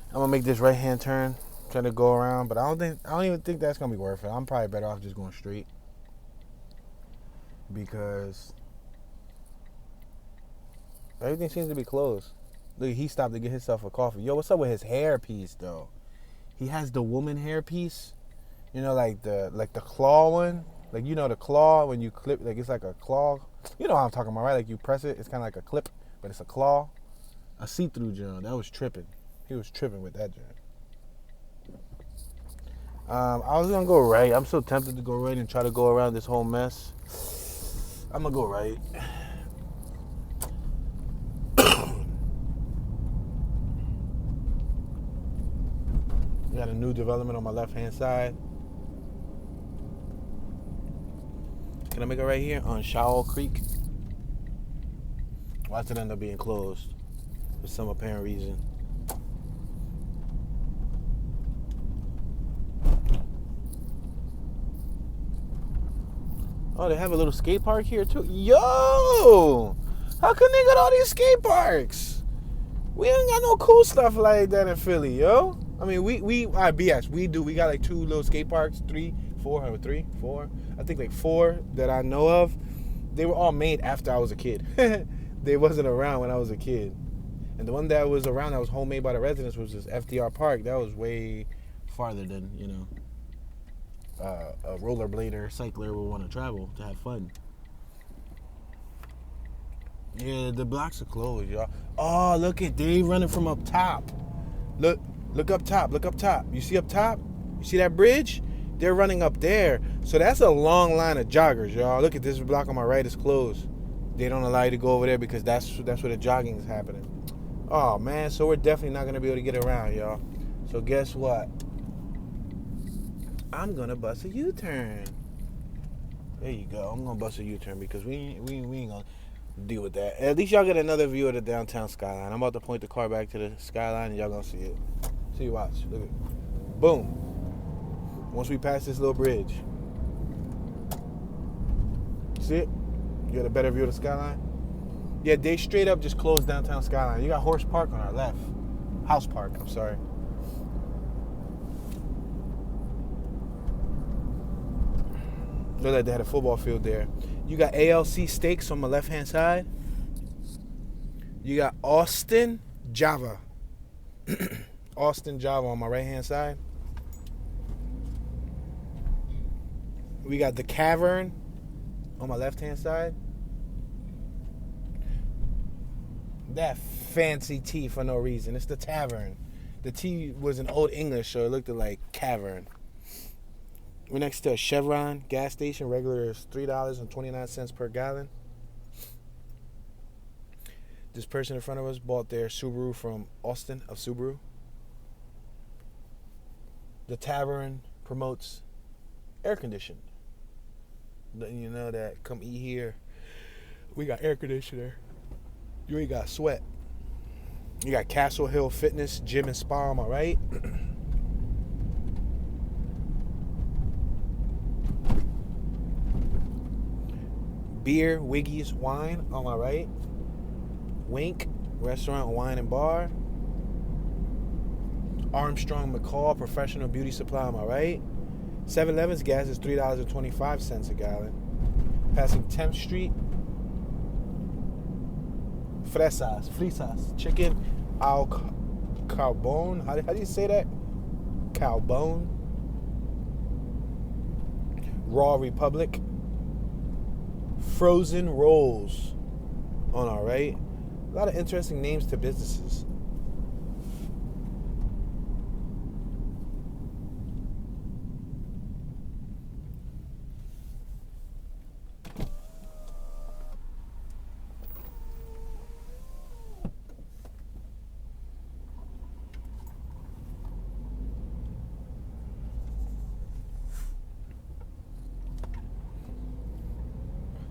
I'm going to make this right-hand turn, trying to go around, but I don't even think that's going to be worth it. I'm probably better off just going straight, because everything seems to be closed. Look, he stopped to get himself a coffee. Yo, what's up with his hair piece, though? He has the woman hair piece. You know, like the claw one. Like, you know, the claw when you clip, like it's like a claw. You know what I'm talking about, right? Like you press it, it's kind of like a clip, but it's a claw. A see-through joint. That was tripping. He was tripping with that joint. I was going to go right. I'm so tempted to go right and try to go around this whole mess. I'm going to go right. Got a new development on my left-hand side. Can I make it right here on Shawl Creek? Watch it end up being closed for some apparent reason. Oh, they have a little skate park here too. Yo! How come they got all these skate parks? We ain't got no cool stuff like that in Philly, yo. I mean, we BS. We do. We got like 2 little skate parks, 4. I think like 4 that I know of. They were all made after I was a kid. They wasn't around when I was a kid. And the one that was around that was homemade by the residents was this FDR Park. That was way farther than, you know, a rollerblader, cycler would want to travel to have fun. Yeah, the blocks are closed, y'all. Oh, look at they running from up top. Look up top. Look up top. You see up top? You see that bridge? They're running up there. So that's a long line of joggers, y'all. Look at this block on my right is closed. They don't allow you to go over there because that's where the jogging is happening. Oh, man. So we're definitely not going to be able to get around, y'all. So guess what? I'm going to bust a U-turn. There you go. I'm going to bust a U-turn because we ain't going to deal with that. At least y'all get another view of the downtown skyline. I'm about to point the car back to the skyline and y'all going to see it. See, watch. Look at it. Boom. Once we pass this little bridge. See it? You got a better view of the skyline? Yeah, they straight up just closed downtown skyline. You got Horse Park on our left. House Park, I'm sorry. Look like they had a football field there. You got ALC Steaks on my left-hand side. You got Austin Java. Austin Java on my right-hand side. We got the Cavern on my left-hand side. That fancy T for no reason. It's the Tavern. The T was in Old English, so it looked like Cavern. We're next to a Chevron gas station. Regular is $3.29 per gallon. This person in front of us bought their Subaru from Austin of Subaru. The Tavern promotes air conditioning. Letting you know that come eat here. We got air conditioner. You ain't got sweat. You got Castle Hill Fitness, Gym and Spa on my right. Beer, Wiggy's Wine on my right. Wink, Restaurant, Wine, and Bar. Armstrong McCall, Professional Beauty Supply on my right. 7-Eleven's gas is $3.25 a gallon. Passing 10th Street. Fresas, chicken al carbone. How do you say that? Carbone. Raw Republic. Frozen Rolls on our right. A lot of interesting names to businesses.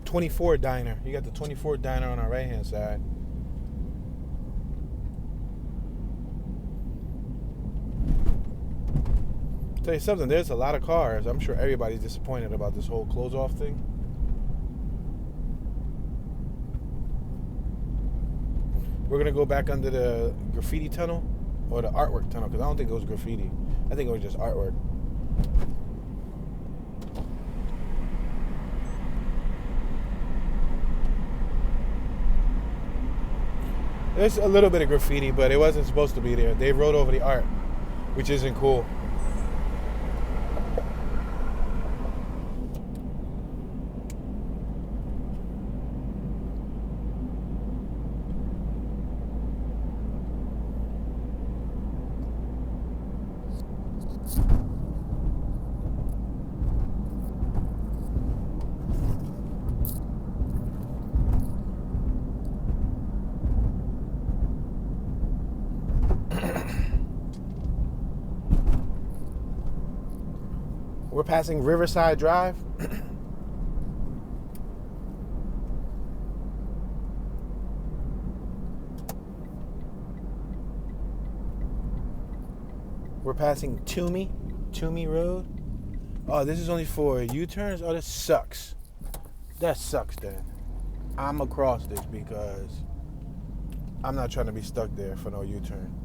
'24 Diner. You got the '24 Diner on our right hand side. Tell you something, there's a lot of cars. I'm sure everybody's disappointed about this whole close off thing. We're gonna go back under the graffiti tunnel or the artwork tunnel, because I don't think it was graffiti. I think it was just artwork. There's a little bit of graffiti, but it wasn't supposed to be there. They wrote over the art, which isn't cool. We're passing Riverside Drive. We're passing Toomey Road. Oh, this is only for U-turns? Oh, this sucks. That sucks, then. I'm across this because I'm not trying to be stuck there for no U-turn.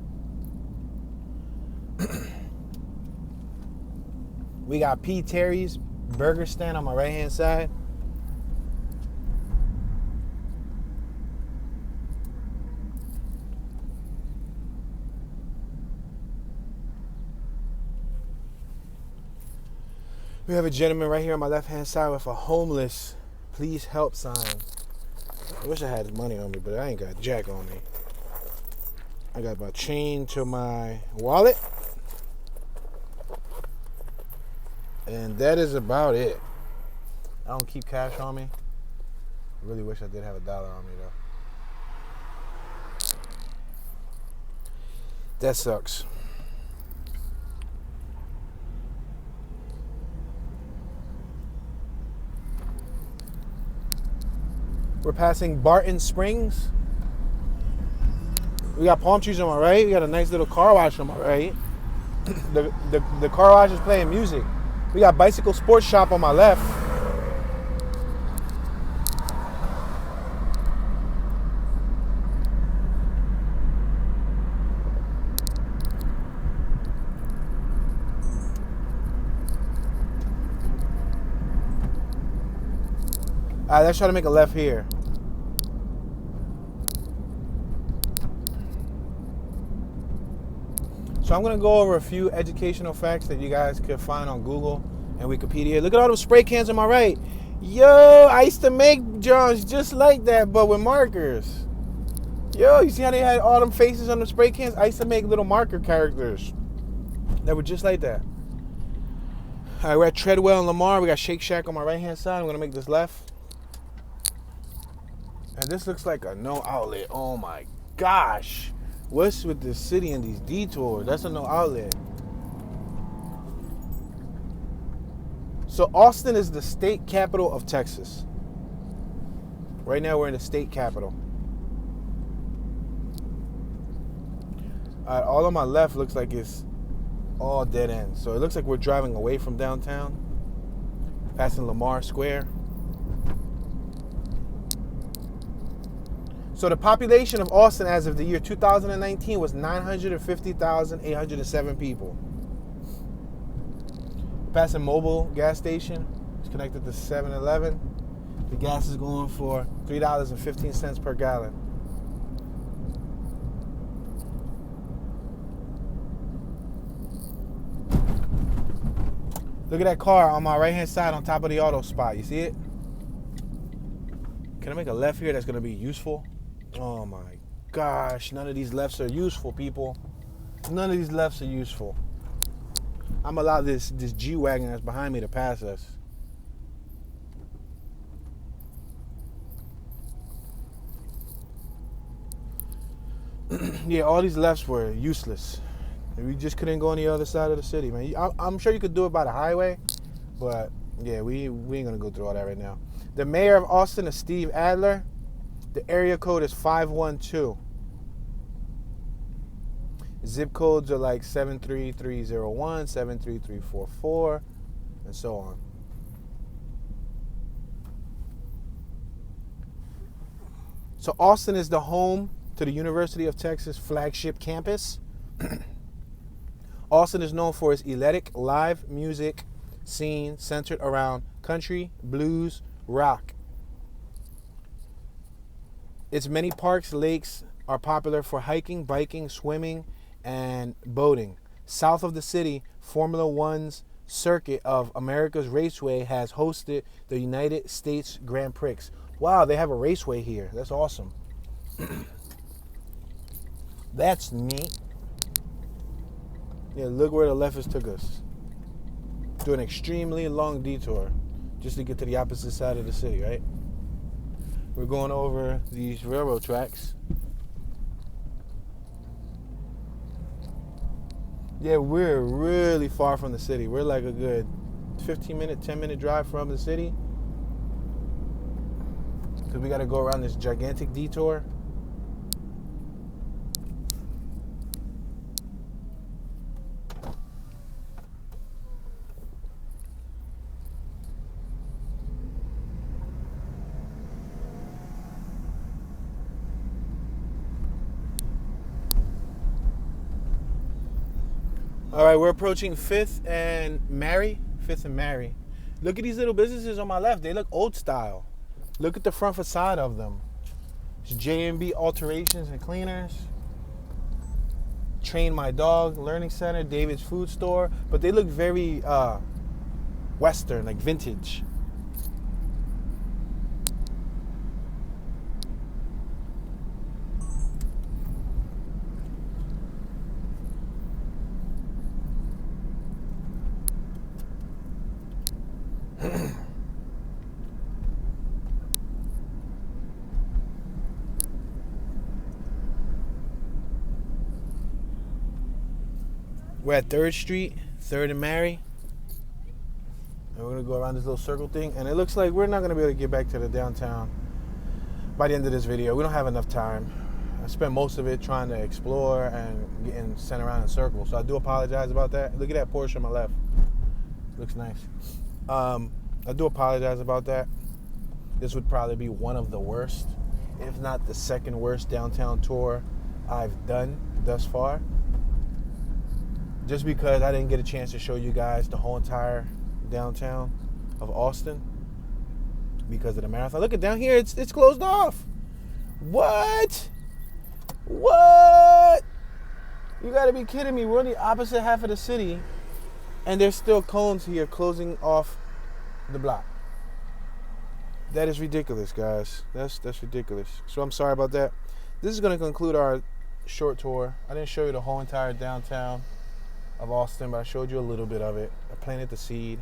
We got P. Terry's Burger Stand on my right-hand side. We have a gentleman right here on my left-hand side with a homeless please help sign. I wish I had money on me, but I ain't got jack on me. I got my chain to my wallet. And that is about it. I don't keep cash on me. I really wish I did have $1 on me, though. That sucks. We're passing Barton Springs. We got palm trees on my right. We got a nice little car wash on my right. The car wash is playing music. We got Bicycle Sports Shop on my left. All right, let's try to make a left here. So I'm going to go over a few educational facts that you guys could find on Google and Wikipedia. Look at all those spray cans on my right. Yo, I used to make Johns just like that, but with markers. Yo, you see how they had all them faces on the spray cans? I used to make little marker characters that were just like that. All right, we're at Treadwell and Lamar. We got Shake Shack on my right-hand side. I'm going to make this left. And this looks like a no outlet. Oh, my gosh. What's with the city and these detours? That's a no outlet. So Austin is the state capital of Texas. Right now we're in the state capital. All on my left looks like it's all dead ends. So it looks like we're driving away from downtown, passing Lamar Square. So the population of Austin as of the year 2019 was 950,807 people. Passing Mobile gas station. It's connected to 7-Eleven. The gas is going for $3.15 per gallon. Look at that car on my right-hand side on top of the auto spot. You see it? Can I make a left here that's going to be useful? Oh my gosh. None of these lefts are useful, people. None of these lefts are useful. I'm going to allow this G-Wagon that's behind me to pass us. Yeah, all these lefts were useless. We just couldn't go on the other side of the city, man. I'm sure you could do it by the highway, but yeah, we ain't gonna go through all that right now. The mayor of Austin is Steve Adler. The area code is 512. Zip codes are like 73301, 73344, and so on. So Austin is the home to the University of Texas flagship campus. Austin is known for its eclectic live music scene centered around country, blues, rock. Its many parks, lakes are popular for hiking, biking, swimming, and boating. South of the city, Formula One's circuit of America's Raceway has hosted the United States Grand Prix. Wow, they have a raceway here. That's awesome. That's neat. Yeah, look where the leftists took us. Do an extremely long detour just to get to the opposite side of the city, right? We're going over these railroad tracks. Yeah, we're really far from the city. We're like a good 15-minute, 10-minute drive from the city. Because we got to go around this gigantic detour. All right, we're approaching 5th and Mary. 5th and Mary. Look at these little businesses on my left. They look old style. Look at the front facade of them. It's J&B Alterations and Cleaners. Train My Dog, Learning Center, David's Food Store. But they look very Western, like vintage. We're at 3rd Street, 3rd and Mary. And we're going to go around this little circle thing. And it looks like we're not going to be able to get back to the downtown by the end of this video. We don't have enough time. I spent most of it trying to explore and getting sent around in circles. So I do apologize about that. Look at that Porsche on my left. Looks nice. I do apologize about that. This would probably be one of the worst, if not the second worst downtown tour I've done thus far. Just because I didn't get a chance to show you guys the whole entire downtown of Austin because of the marathon. Look at down here, it's closed off. What? What? You gotta be kidding me. We're on the opposite half of the city and there's still cones here closing off the block. That is ridiculous, guys. That's ridiculous. So I'm sorry about that. This is gonna conclude our short tour. I didn't show you the whole entire downtown of Austin, but I showed you a little bit of it. I planted the seed.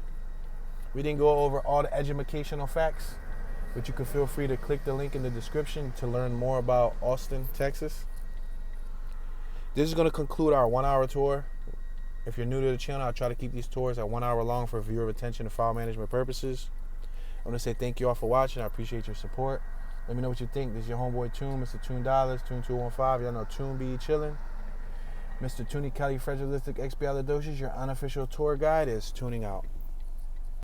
We didn't go over all the educational facts, but you can feel free to click the link in the description to learn more about Austin, Texas. This is going to conclude our 1-hour tour. If you're new to the channel, I try to keep these tours at 1 hour long for viewer retention and file management purposes. I want to say thank you all for watching. I appreciate your support. Let me know what you think. This is your homeboy Toon, Mr. Toon Dollars, Toon 215. Y'all know Toon be chillin'. Mr. Toonie Cali Fragilistic Expialidocious, your unofficial tour guide, is tuning out.